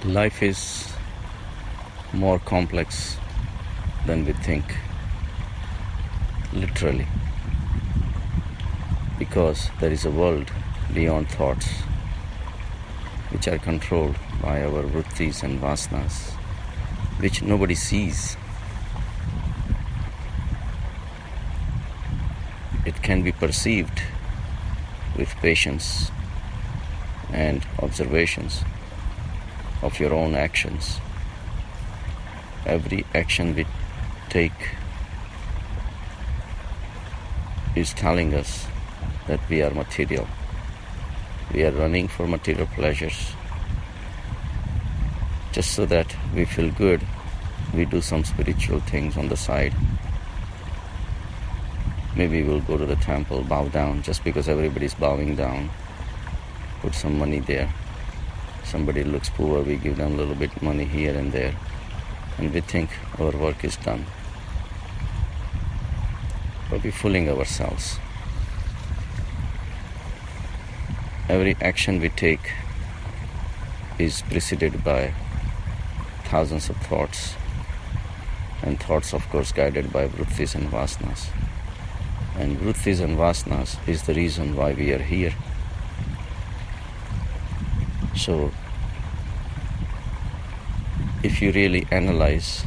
Life is more complex than we think, literally, because there is a world beyond thoughts, which are controlled by our vrittis and vasanas, which nobody sees. It can be perceived with patience and observations of your own actions. Every action we take is telling us that we are material. We are running for material pleasures. Just so that we feel good, we do some spiritual things on the side. Maybe we'll go to the temple, bow down, just because everybody's bowing down. Put some money there. Somebody looks poor, we give them a little bit money here and there, and we think our work is done. But we're fooling ourselves. Every action we take is preceded by thousands of thoughts, and thoughts, of course, guided by vrittis and vasanas. And vrittis and vasanas is the reason why we are here. So, if you really analyze,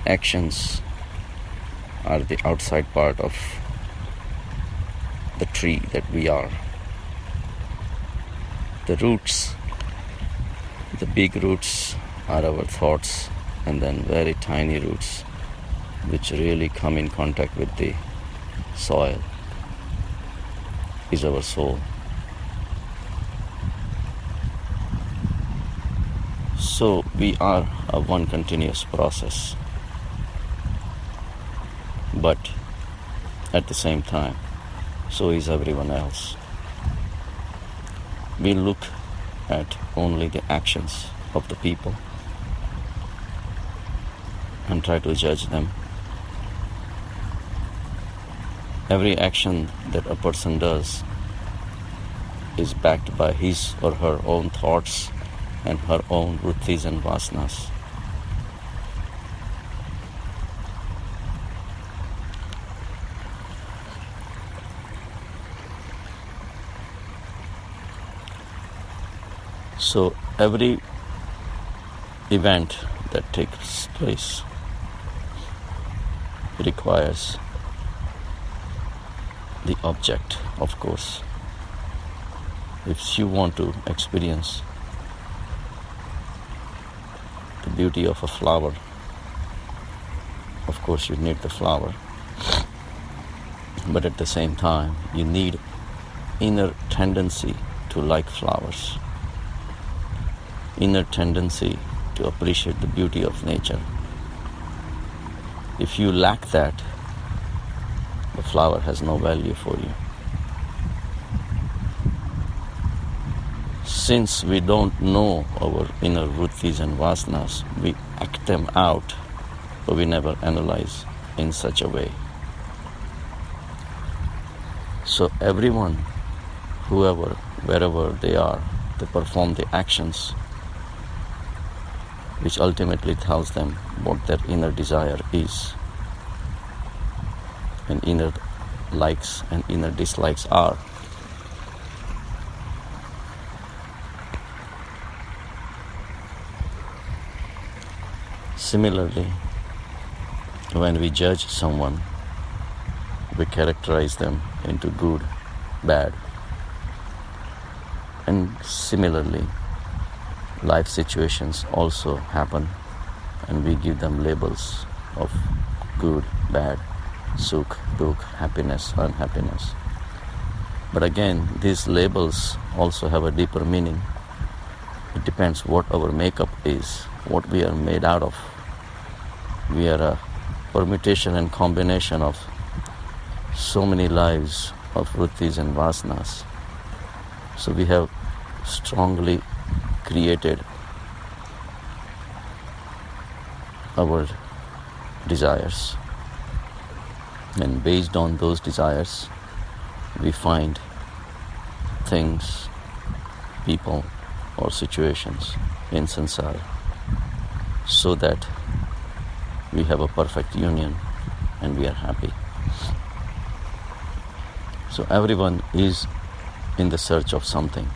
actions are the outside part of the tree that we are. The roots, the big roots are our thoughts, and then very tiny roots which really come in contact with the soil is our soul. So we are a one continuous process, but at the same time, so is everyone else. We look at only the actions of the people and try to judge them. Every action that a person does is backed by his or her own thoughts and her own vrittis and vasanas. So every event that takes place requires the object, of course. If you want to experience the beauty of a flower, of course you need the flower, but at the same time you need inner tendency to like flowers, inner tendency to appreciate the beauty of nature. If you lack that, the flower has no value for you. Since we don't know our inner vrittis and vasanas, we act them out, but we never analyze in such a way. So everyone, whoever, wherever they are, they perform the actions which ultimately tells them what their inner desire is, and inner likes and inner dislikes are. Similarly, when we judge someone, we characterize them into good, bad. And similarly, life situations also happen, and we give them labels of good, bad, sukh, dukh, happiness, unhappiness. But again, these labels also have a deeper meaning. It depends what our makeup is, what we are made out of. We are a permutation and combination of so many lives of vrittis and vasanas. So we have strongly created our desires, and based on those desires we find things, people, or situations in samsara so that we have a perfect union and we are happy. So everyone is in the search of something,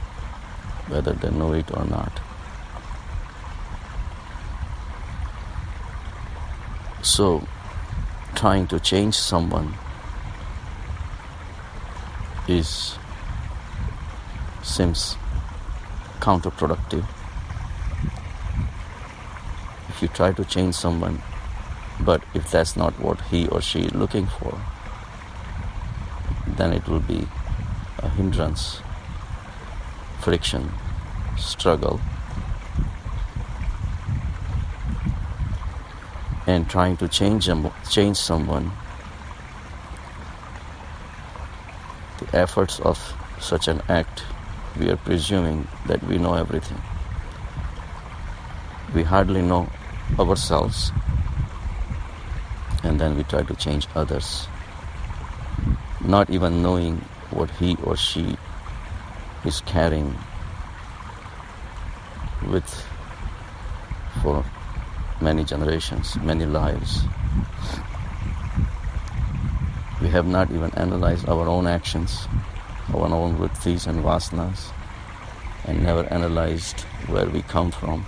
whether they know it or not. So trying to change someone seems counterproductive. If you try to change someone, but if that's not what he or she is looking for, then it will be a hindrance, friction, struggle. And trying to change someone, the efforts of such an act, we are presuming that we know everything. We hardly know ourselves, and then we try to change others, not even knowing what he or she is carrying with for many generations, many lives. We have not even analyzed our own actions, our own vrittis and vasanas, and never analyzed where we come from.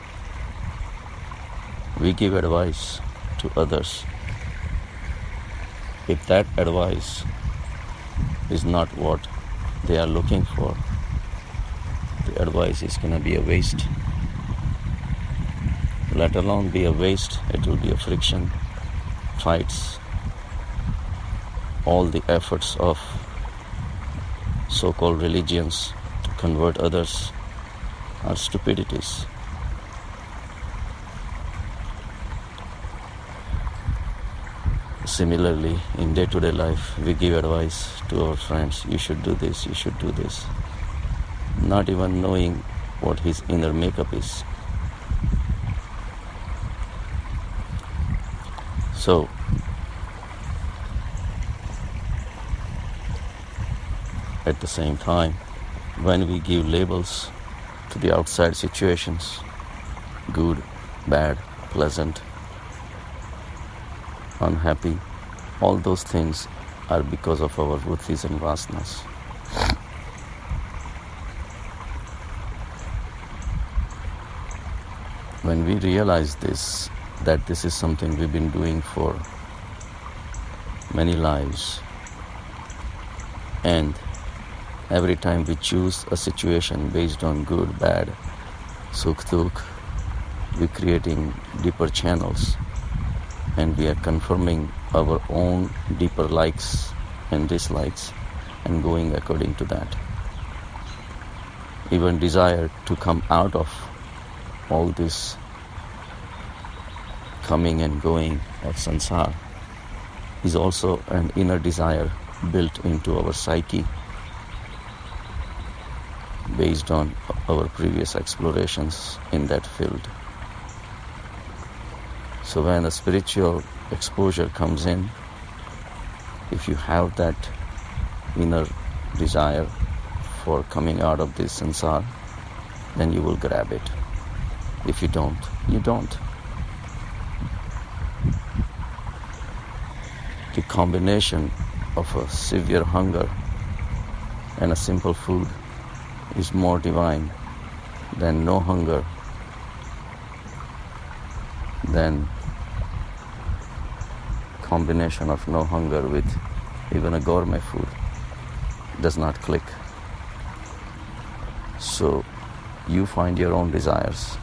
We give advice to others. If that advice is not what they are looking for, the advice is going to be a waste. Let alone be a waste, it will be a friction, fights. All the efforts of so-called religions to convert others are stupidities. Similarly, in day-to-day life, we give advice to our friends, you should do this, you should do this, not even knowing what his inner makeup is. So, at the same time, when we give labels to the outside situations, good, bad, pleasant, unhappy, all those things are because of our vrittis and vasanas. When we realize this, that this is something we've been doing for many lives, and every time we choose a situation based on good, bad, sukh, dukh, we're creating deeper channels, and we are confirming our own deeper likes and dislikes and going according to that. Even desire to come out of all this coming and going of samsara is also an inner desire built into our psyche based on our previous explorations in that field. So when a spiritual exposure comes in, if you have that inner desire for coming out of this samsara, then you will grab it. If you don't, you don't. The combination of a severe hunger and a simple food is more divine than no hunger, than combination of no hunger with even a gourmet food does not click. So you find your own desires,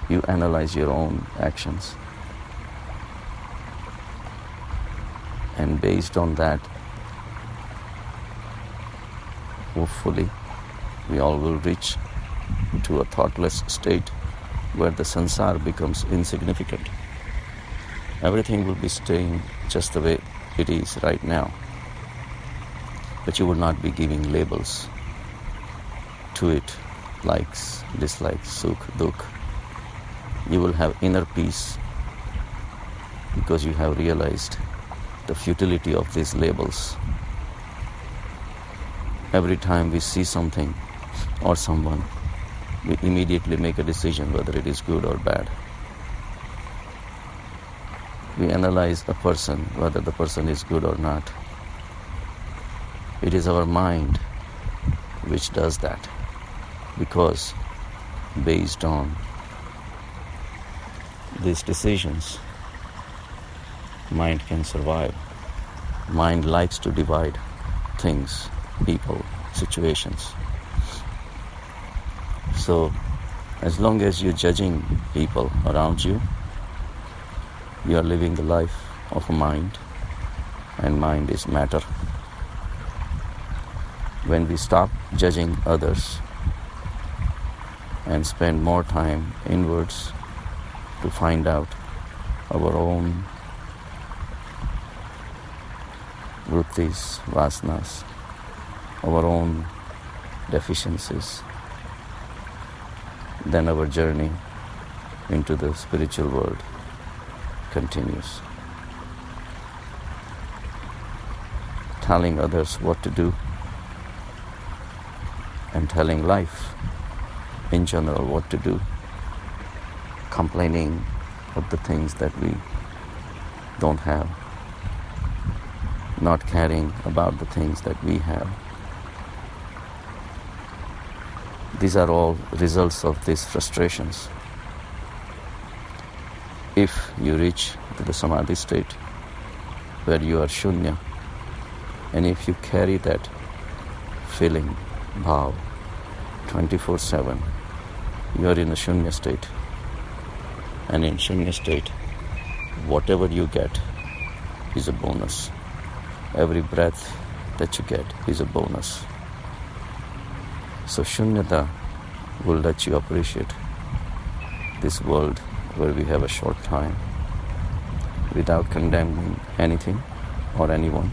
you analyze your own actions, and based on that, hopefully we all will reach to a thoughtless state where the samsara becomes insignificant. Everything will be staying just the way it is right now. But you will not be giving labels to it, likes, dislikes, sukh, dukh. You will have inner peace because you have realized the futility of these labels. Every time we see something or someone, we immediately make a decision whether it is good or bad. We analyze a person, whether the person is good or not. It is our mind which does that, because based on these decisions, mind can survive. Mind likes to divide things, people, situations. So, as long as you're judging people around you, you are living the life of a mind, and mind is matter. When we stop judging others and spend more time inwards to find out our own vrittis, vasanas, our own deficiencies, then our journey into the spiritual world continues. Telling others what to do and telling life in general what to do, complaining of the things that we don't have, not caring about the things that we have. These are all results of these frustrations. If you reach to the samadhi state where you are shunya, and if you carry that feeling, bhav, 24/7, you are in a shunya state. And in shunya state, whatever you get is a bonus. Every breath that you get is a bonus. So shunyata will let you appreciate this world where we have a short time, without condemning anything or anyone,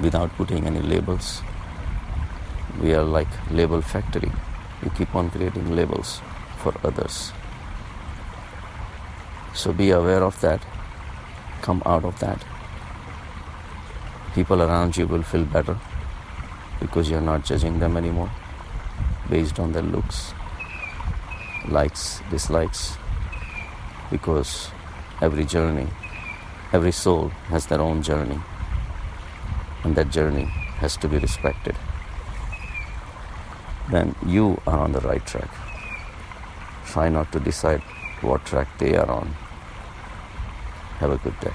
without putting any labels. We are like label factory. We keep on creating labels for others. So be aware of that. Come out of that. People around you will feel better because you're not judging them anymore based on their looks, likes, dislikes, because every journey, every soul has their own journey, and that journey has to be respected. Then you are on the right track. Try not to decide what track they are on. Have a good day.